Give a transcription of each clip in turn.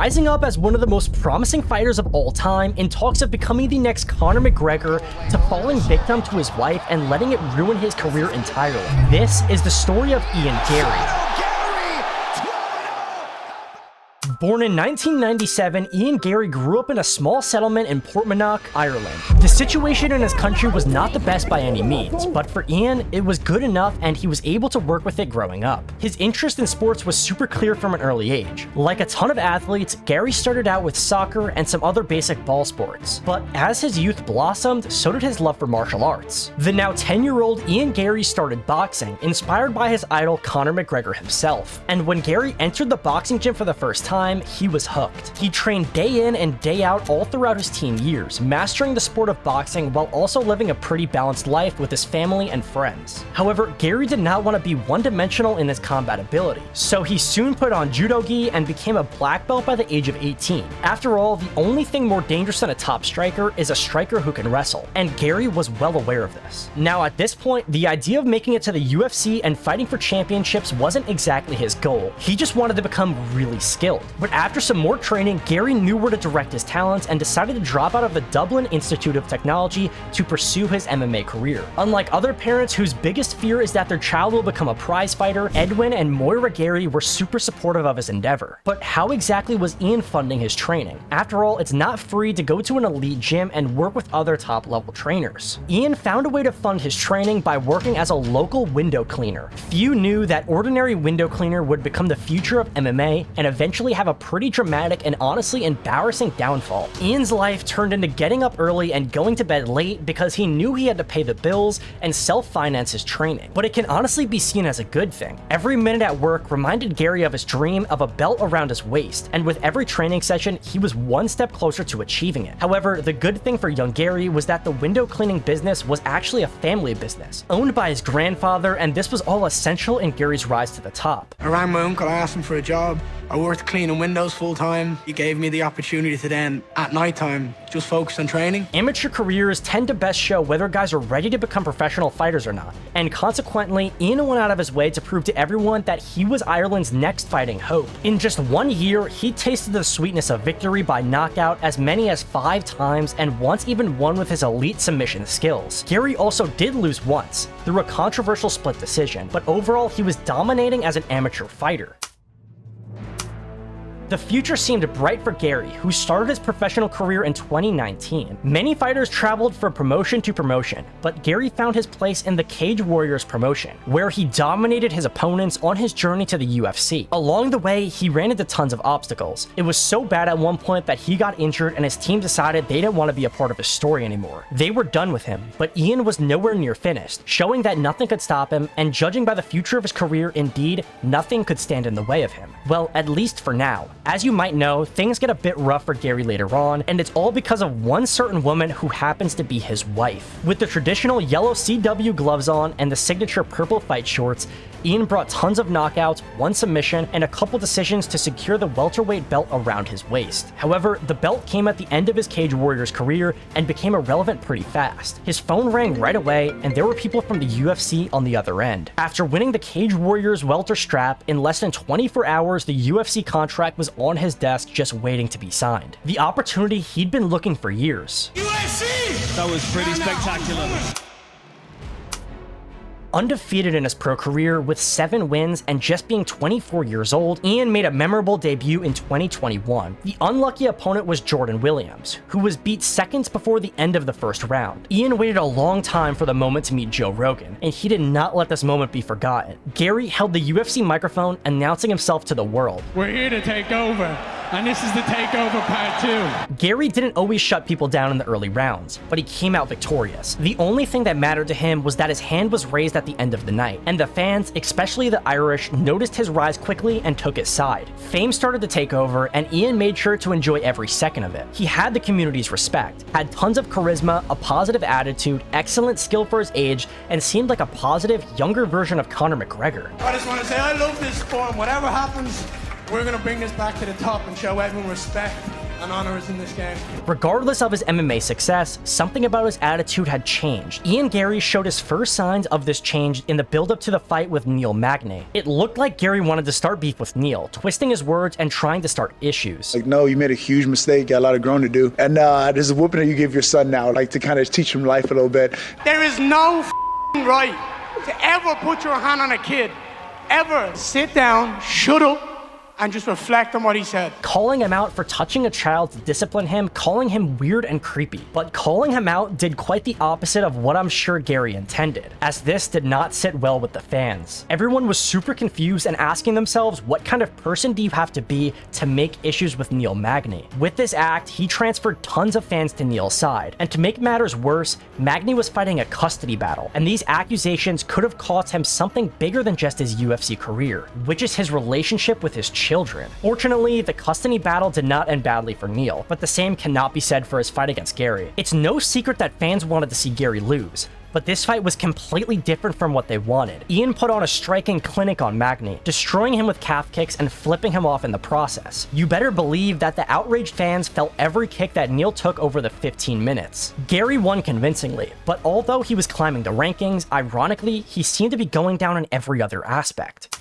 rising up as one of the most promising fighters of all time in talks of becoming the next Conor McGregor to falling victim to his wife and letting it ruin his career entirely. This is the story of Ian Garry. Born in 1997, Ian Garry grew up in a small settlement in Portmanock, Ireland. The situation in his country was not the best by any means, but for Ian, it was good enough and he was able to work with it growing up. His interest in sports was super clear from an early age. Like a ton of athletes, Garry started out with soccer and some other basic ball sports. But as his youth blossomed, so did his love for martial arts. The now 10-year-old Ian Garry started boxing, inspired by his idol Conor McGregor himself. And when Garry entered the boxing gym for the first time, he was hooked. He trained day in and day out all throughout his teen years, mastering the sport of boxing while also living a pretty balanced life with his family and friends. However, Garry did not want to be one-dimensional in his combat ability, so he soon put on judo gi and became a black belt by the age of 18. After all, the only thing more dangerous than a top striker is a striker who can wrestle, and Garry was well aware of this. Now at this point, the idea of making it to the UFC and fighting for championships wasn't exactly his goal. He just wanted to become really skilled. But after some more training, Garry knew where to direct his talents and decided to drop out of the Dublin Institute of Technology to pursue his MMA career. Unlike other parents whose biggest fear is that their child will become a prize fighter, Edwin and Moira Garry were super supportive of his endeavor. But how exactly was Ian funding his training? After all, it's not free to go to an elite gym and work with other top-level trainers. Ian found a way to fund his training by working as a local window cleaner. Few knew that ordinary window cleaner would become the future of MMA and eventually have a pretty dramatic and honestly embarrassing downfall. Ian's life turned into getting up early and going to bed late because he knew he had to pay the bills and self-finance his training. But it can honestly be seen as a good thing. Every minute at work reminded Garry of his dream of a belt around his waist, and with every training session, he was one step closer to achieving it. However, the good thing for young Garry was that the window cleaning business was actually a family business, owned by his grandfather, and this was all essential in Garry's rise to the top. I rang my uncle, I asked him for a job. I worked cleaning windows full time. He gave me the opportunity to then, at night time, just focus on training. Amateur careers tend to best show whether guys are ready to become professional fighters or not, and consequently, Ian went out of his way to prove to everyone that he was Ireland's next fighting hope. In just 1 year, he tasted the sweetness of victory by knockout as many as 5 times and once even won with his elite submission skills. Garry also did lose once, through a controversial split decision, but overall he was dominating as an amateur fighter. The future seemed bright for Garry, who started his professional career in 2019. Many fighters traveled from promotion to promotion, but Garry found his place in the Cage Warriors promotion, where he dominated his opponents on his journey to the UFC. Along the way, he ran into tons of obstacles. It was so bad at one point that he got injured and his team decided they didn't want to be a part of his story anymore. They were done with him, but Ian was nowhere near finished, showing that nothing could stop him, and judging by the future of his career, indeed, nothing could stand in the way of him. Well, at least for now. As you might know, things get a bit rough for Garry later on, and it's all because of one certain woman who happens to be his wife. With the traditional yellow CW gloves on and the signature purple fight shorts, Ian brought tons of knockouts, 1 submission, and a couple decisions to secure the welterweight belt around his waist. However, the belt came at the end of his Cage Warriors career and became irrelevant pretty fast. His phone rang right away, and there were people from the UFC on the other end. After winning the Cage Warriors welter strap, in less than 24 hours, the UFC contract was on his desk just waiting to be signed. The opportunity he'd been looking for years. UFC! That was pretty spectacular. Undefeated in his pro career with 7 wins and just being 24 years old, Ian made a memorable debut in 2021. The unlucky opponent was Jordan Williams, who was beat seconds before the end of the first round. Ian waited a long time for the moment to meet Joe Rogan, and he did not let this moment be forgotten. Garry held the UFC microphone, announcing himself to the world. We're here to take over, and this is the takeover part 2. Garry didn't always shut people down in the early rounds, but he came out victorious. The only thing that mattered to him was that his hand was raised at the end of the night, and the fans, especially the Irish, noticed his rise quickly and took his side. Fame started to take over, and Ian made sure to enjoy every second of it. He had the community's respect, had tons of charisma, a positive attitude, excellent skill for his age, and seemed like a positive, younger version of Conor McGregor. I just want to say I love this sport, and whatever happens, we're going to bring this back to the top and show everyone respect. and honor is in this game. Regardless of his MMA success, something about his attitude had changed. Ian Garry showed his first signs of this change in the build-up to the fight with Neil Magny. It looked like Garry wanted to start beef with Neil, twisting his words and trying to start issues. Like, no, you made a huge mistake, got a lot of growing to do. And there's a whooping that you give your son now, like to kind of teach him life a little bit. There is no right to ever put your hand on a kid. Ever. Sit down, shut up, and just reflect on what he said. Calling him out for touching a child to discipline him, calling him weird and creepy. But calling him out did quite the opposite of what I'm sure Garry intended, as this did not sit well with the fans. Everyone was super confused and asking themselves, what kind of person do you have to be to make issues with Neil Magny? With this act, he transferred tons of fans to Neil's side. And to make matters worse, Magny was fighting a custody battle, and these accusations could have cost him something bigger than just his UFC career, which is his relationship with his children. Fortunately, the custody battle did not end badly for Neil, but the same cannot be said for his fight against Garry. It's no secret that fans wanted to see Garry lose, but this fight was completely different from what they wanted. Ian put on a striking clinic on Magny, destroying him with calf kicks and flipping him off in the process. You better believe that the outraged fans felt every kick that Neil took over the 15 minutes. Garry won convincingly, but although he was climbing the rankings, ironically, he seemed to be going down in every other aspect.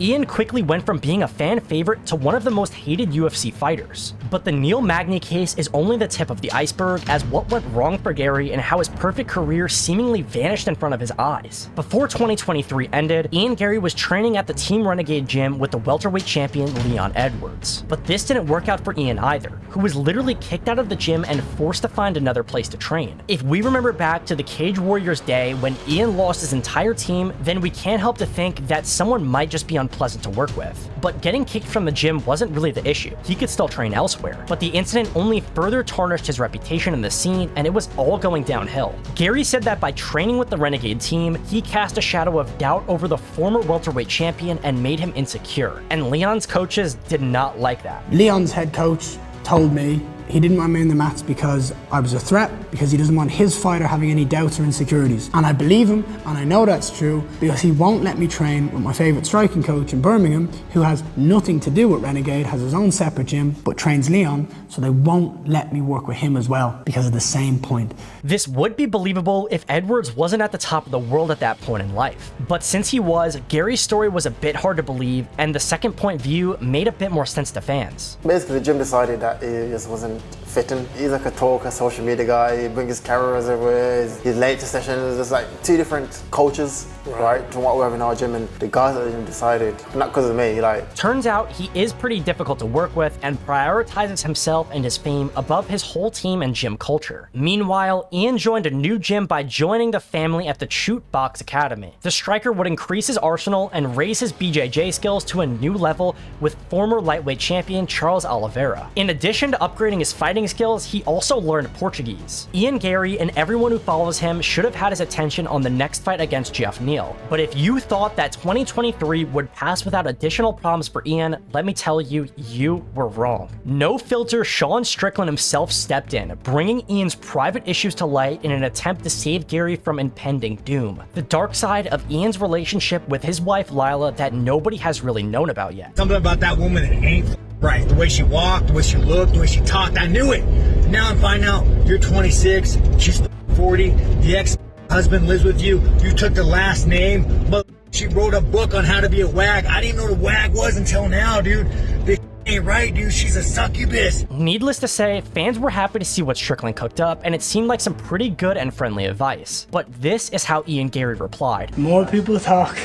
Ian quickly went from being a fan favorite to one of the most hated UFC fighters. But the Neil Magny case is only the tip of the iceberg, as what went wrong for Garry and how his perfect career seemingly vanished in front of his eyes. Before 2023 ended, Ian Garry was training at the Team Renegade gym with the welterweight champion Leon Edwards. But this didn't work out for Ian either, who was literally kicked out of the gym and forced to find another place to train. If we remember back to the Cage Warriors day when Ian lost his entire team, then we can't help to think that someone might just be unpleasant to work with. But getting kicked from the gym wasn't really the issue. He could still train elsewhere. But the incident only further tarnished his reputation in the scene, and it was all going downhill. Garry said that by training with the Renegade team, he cast a shadow of doubt over the former welterweight champion and made him insecure. And Leon's coaches did not like that. Leon's head coach told me he didn't want me in the mats because I was a threat, because he doesn't want his fighter having any doubts or insecurities. And I believe him, and I know that's true, because he won't let me train with my favourite striking coach in Birmingham, who has nothing to do with Renegade, has his own separate gym, but trains Leon, so they won't let me work with him as well, because of the same point. This would be believable if Edwards wasn't at the top of the world at that point in life. But since he was, Garry's story was a bit hard to believe, and the second point view made a bit more sense to fans. Basically, the gym decided that he just wasn't fitting. He's like a talker, social media guy, he brings his cameras everywhere, he's late to sessions. There's like two different coaches, right, from what we have in our gym, and the guys at the gym decided, not because of me, like. Turns out he is pretty difficult to work with and prioritizes himself and his fame above his whole team and gym culture. Meanwhile, Ian joined a new gym by joining the family at the Shoot Box Academy. The striker would increase his arsenal and raise his BJJ skills to a new level with former lightweight champion Charles Oliveira. In addition to upgrading his fighting skills, he also learned Portuguese. Ian Garry and everyone who follows him should have had his attention on the next fight against Geoff Neal. But if you thought that 2023 would pass without additional problems for Ian, let me tell you, you were wrong. No filter Sean Strickland himself stepped in, bringing Ian's private issues to light in an attempt to save Garry from impending doom. The dark side of Ian's relationship with his wife Lila that nobody has really known about yet. Something about that woman that ain't right. The way she walked, the way she looked, the way she talked, I knew it. Now I'm finding out you're 26, she's 40, the ex-husband lives with you, you took the last name, but she wrote a book on how to be a wag. I didn't even know what a wag was until now, dude. This ain't right, dude. She's a succubus. Needless to say, fans were happy to see what Strickland cooked up, and it seemed like some pretty good and friendly advice. But this is how Ian Garry replied. The more people talk,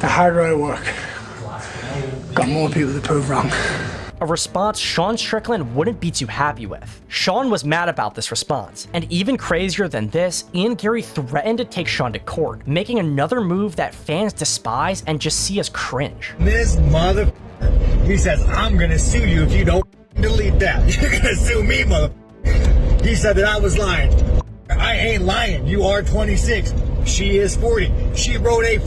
the harder I work. Got more people to prove wrong. A response Sean Strickland wouldn't be too happy with. Sean was mad about this response, and even crazier than this, Ian Garry threatened to take Sean to court, making another move that fans despise and just see as cringe. This mother, he says, I'm gonna sue you if you don't delete that. You're gonna sue me, mother. He said that I was lying. I ain't lying. You are 26. She is 40. She wrote a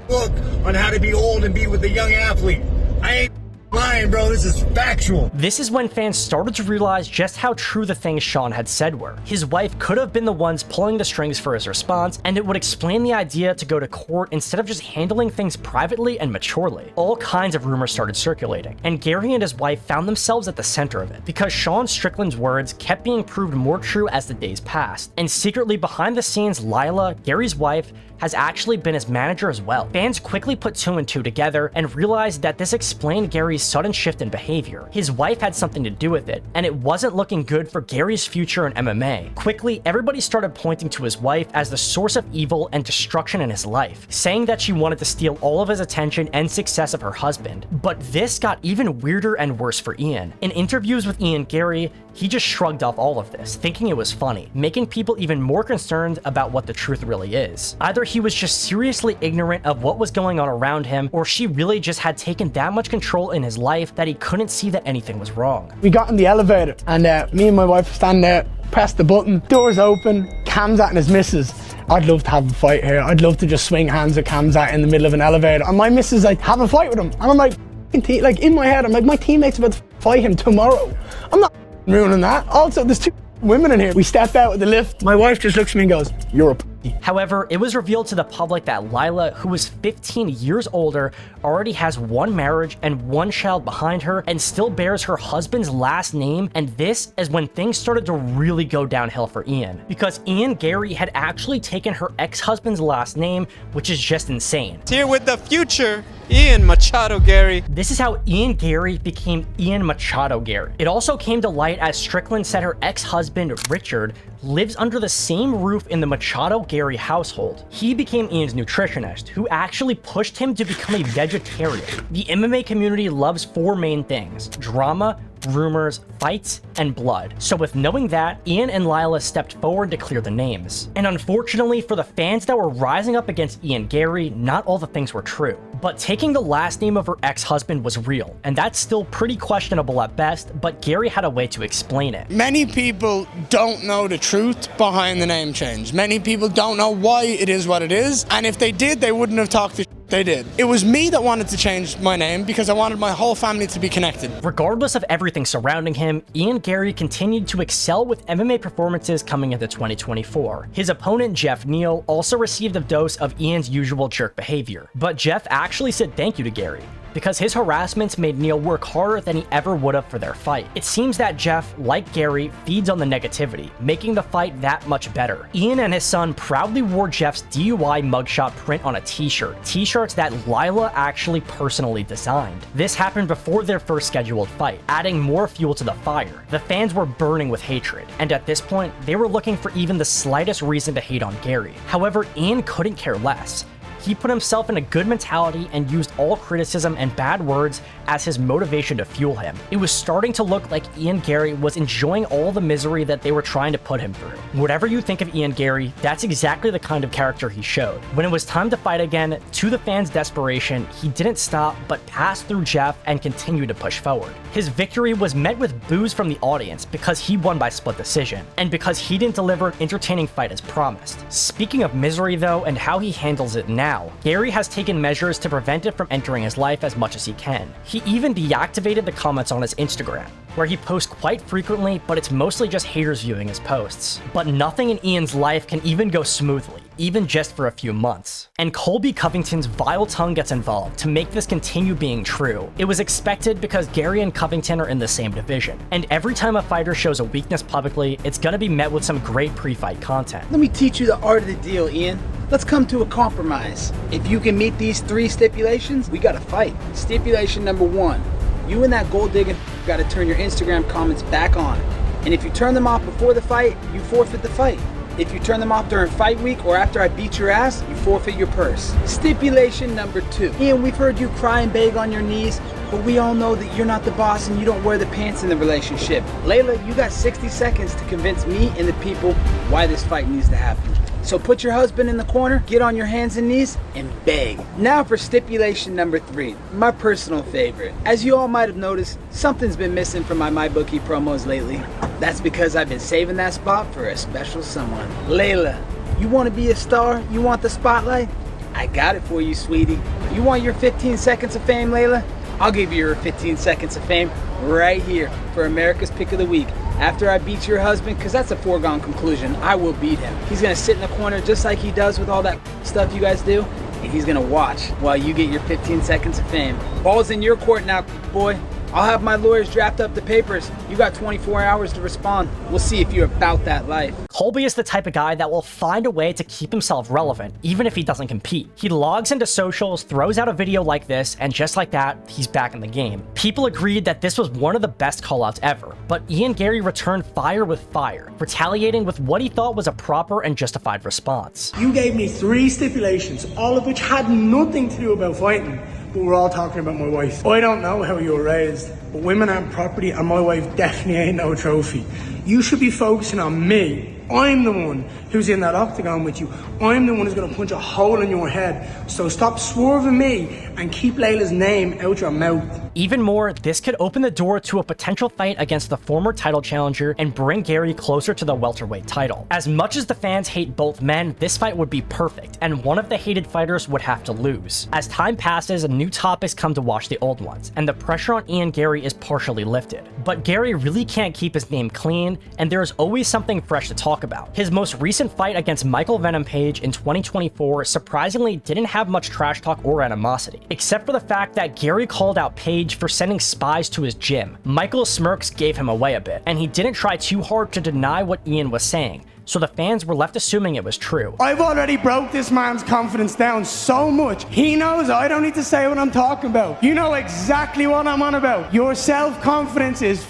book on how to be old and be with a young athlete. I ain't lying. lying, bro. This is factual. This is when fans started to realize just how true the things Sean had said were. His wife could have been the ones pulling the strings for his response, and it would explain the idea to go to court instead of just handling things privately and maturely. All kinds of rumors started circulating, and Garry and his wife found themselves at the center of it, because Sean Strickland's words kept being proved more true as the days passed. And secretly behind the scenes, Lila, Gary's wife, has actually been his manager as well. Fans quickly put 2 and 2 together and realized that this explained Gary's sudden shift in behavior. His wife had something to do with it, and it wasn't looking good for Gary's future in MMA. Quickly, everybody started pointing to his wife as the source of evil and destruction in his life, saying that she wanted to steal all of his attention and success of her husband. But this got even weirder and worse for Ian. In interviews with Ian Garry, he just shrugged off all of this, thinking it was funny, making people even more concerned about what the truth really is. Either he was just seriously ignorant of what was going on around him, or she really just had taken that much control in his life that he couldn't see that anything was wrong. We got in the elevator, and me and my wife stand there, press the button, doors open, Kamzat and his missus. I'd love to have a fight here. I'd love to just swing hands with Kamzat in the middle of an elevator. And my missus like, have a fight with him. And I'm like, in my head, I'm like, my teammate's about to fight him tomorrow. I'm not ruining that. Also, there's 2 women in here. We step out with the lift. My wife just looks at me and goes, you're a p***. However, it was revealed to the public that Lila, who was 15 years older, already has 1 marriage and 1 child behind her and still bears her husband's last name, and this is when things started to really go downhill for Ian, because Ian Garry had actually taken her ex-husband's last name, which is just insane. Here with the future, Ian Machado Garry. This is how Ian Garry became Ian Machado Garry. It also came to light as Strickland said her ex-husband, Richard, lives under the same roof in the Machado Garry household. He became Ian's nutritionist, who actually pushed him to become a vegetarian. The MMA community loves 4 main things: drama, rumors, fights, and blood. So with knowing that, Ian and Lila stepped forward to clear the names. And unfortunately for the fans that were rising up against Ian Garry, not all the things were true. But taking the last name of her ex-husband was real, and that's still pretty questionable at best, but Garry had a way to explain it. Many people don't know the truth behind the name change. Many people don't know why it is what it is, and if they did, they wouldn't have talked the they did. It was me that wanted to change my name because I wanted my whole family to be connected. Regardless of everything surrounding him, Ian Garry continued to excel with MMA performances coming into 2024. His opponent, Jeff Neal, also received a dose of Ian's usual jerk behavior, but Jeff actually said thank you to Garry, because his harassments made Neal work harder than he ever would have for their fight. It seems that Jeff, like Garry, feeds on the negativity, making the fight that much better. Ian and his son proudly wore Jeff's DUI mugshot print on a t-shirts that Lila actually personally designed. This happened before their first scheduled fight, adding more fuel to the fire. The fans were burning with hatred, and at this point, they were looking for even the slightest reason to hate on Garry. However, Ian couldn't care less. He put himself in a good mentality and used all criticism and bad words as his motivation to fuel him. It was starting to look like Ian Garry was enjoying all the misery that they were trying to put him through. Whatever you think of Ian Garry, that's exactly the kind of character he showed. When it was time to fight again, to the fans' desperation, he didn't stop but passed through Jeff and continued to push forward. His victory was met with boos from the audience because he won by split decision, and because he didn't deliver an entertaining fight as promised. Speaking of misery though, and how he handles it now, Garry has taken measures to prevent it from entering his life as much as he can. He even deactivated the comments on his Instagram, where he posts quite frequently, but it's mostly just haters viewing his posts. But nothing in Ian's life can even go smoothly, even just for a few months. And Colby Covington's vile tongue gets involved to make this continue being true. It was expected because Garry and Covington are in the same division, and every time a fighter shows a weakness publicly, it's gonna be met with some great pre-fight content. Let me teach you the art of the deal, Ian. Let's come to a compromise. If you can meet these 3 stipulations, we gotta fight. Stipulation number 1, you and that gold digging gotta turn your Instagram comments back on. And if you turn them off before the fight, you forfeit the fight. If you turn them off during fight week or after I beat your ass, you forfeit your purse. Stipulation number 2. Ian, we've heard you cry and beg on your knees, but we all know that you're not the boss and you don't wear the pants in the relationship. Layla, you got 60 seconds to convince me and the people why this fight needs to happen. So put your husband in the corner, get on your hands and knees, and beg. Now for stipulation number 3, my personal favorite. As you all might have noticed, something's been missing from my MyBookie promos lately. That's because I've been saving that spot for a special someone. Layla, you want to be a star? You want the spotlight? I got it for you, sweetie. You want your 15 seconds of fame, Layla? I'll give you your 15 seconds of fame right here for America's Pick of the Week. After I beat your husband, because that's a foregone conclusion, I will beat him. He's gonna sit in the corner just like he does with all that stuff you guys do, and he's gonna watch while you get your 15 seconds of fame. Ball's in your court now, boy. I'll have my lawyers draft up the papers. You got 24 hours to respond. We'll see if you're about that life. Colby is the type of guy that will find a way to keep himself relevant, even if he doesn't compete. He logs into socials, throws out a video like this, and just like that, he's back in the game. People agreed that this was one of the best callouts ever, but Ian Garry returned fire with fire, retaliating with what he thought was a proper and justified response. You gave me 3 stipulations, all of which had nothing to do about fighting. But we're all talking about my wife. I don't know how you were raised, but women aren't property and my wife definitely ain't no trophy. You should be focusing on me. I'm the one who's in that octagon with you. I'm the one who's going to punch a hole in your head. So stop swerving me and keep Layla's name out your mouth. Even more, this could open the door to a potential fight against the former title challenger and bring Garry closer to the welterweight title. As much as the fans hate both men, this fight would be perfect, and one of the hated fighters would have to lose. As time passes, new topics come to wash the old ones, and the pressure on Ian Garry is partially lifted. But Garry really can't keep his name clean, and there is always something fresh to talk about. His most recent fight against Michael Venom Page in 2024 surprisingly didn't have much trash talk or animosity, except for the fact that Garry called out Page for sending spies to his gym. Michael's smirks gave him away a bit, and he didn't try too hard to deny what Ian was saying, so the fans were left assuming it was true. I've already broke this man's confidence down so much. He knows I don't need to say what I'm talking about. You know exactly what I'm on about. Your self-confidence is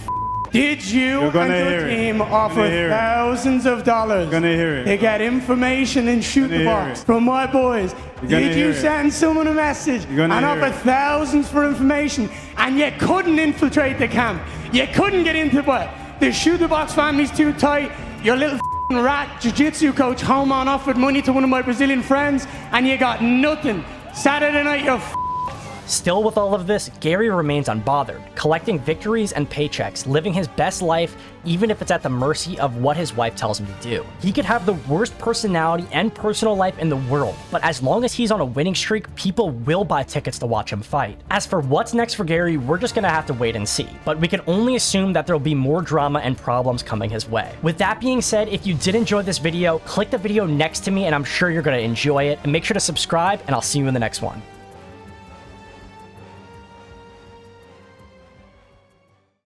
Did you and your team offer thousands of dollars to get information and shoot the box from my boys? Did you send someone a message and offer thousands for information and you couldn't infiltrate the camp? You couldn't get into what? The shoot the box family's too tight. Your little rat jiu-jitsu coach home on offered money to one of my Brazilian friends and you got nothing. Saturday night you're Still with all of this, Garry remains unbothered, collecting victories and paychecks, living his best life even if it's at the mercy of what his wife tells him to do. He could have the worst personality and personal life in the world, but as long as he's on a winning streak, people will buy tickets to watch him fight. As for what's next for Garry, we're just gonna have to wait and see, but we can only assume that there'll be more drama and problems coming his way. With that being said, if you did enjoy this video, click the video next to me and I'm sure you're gonna enjoy it, and make sure to subscribe, and I'll see you in the next one.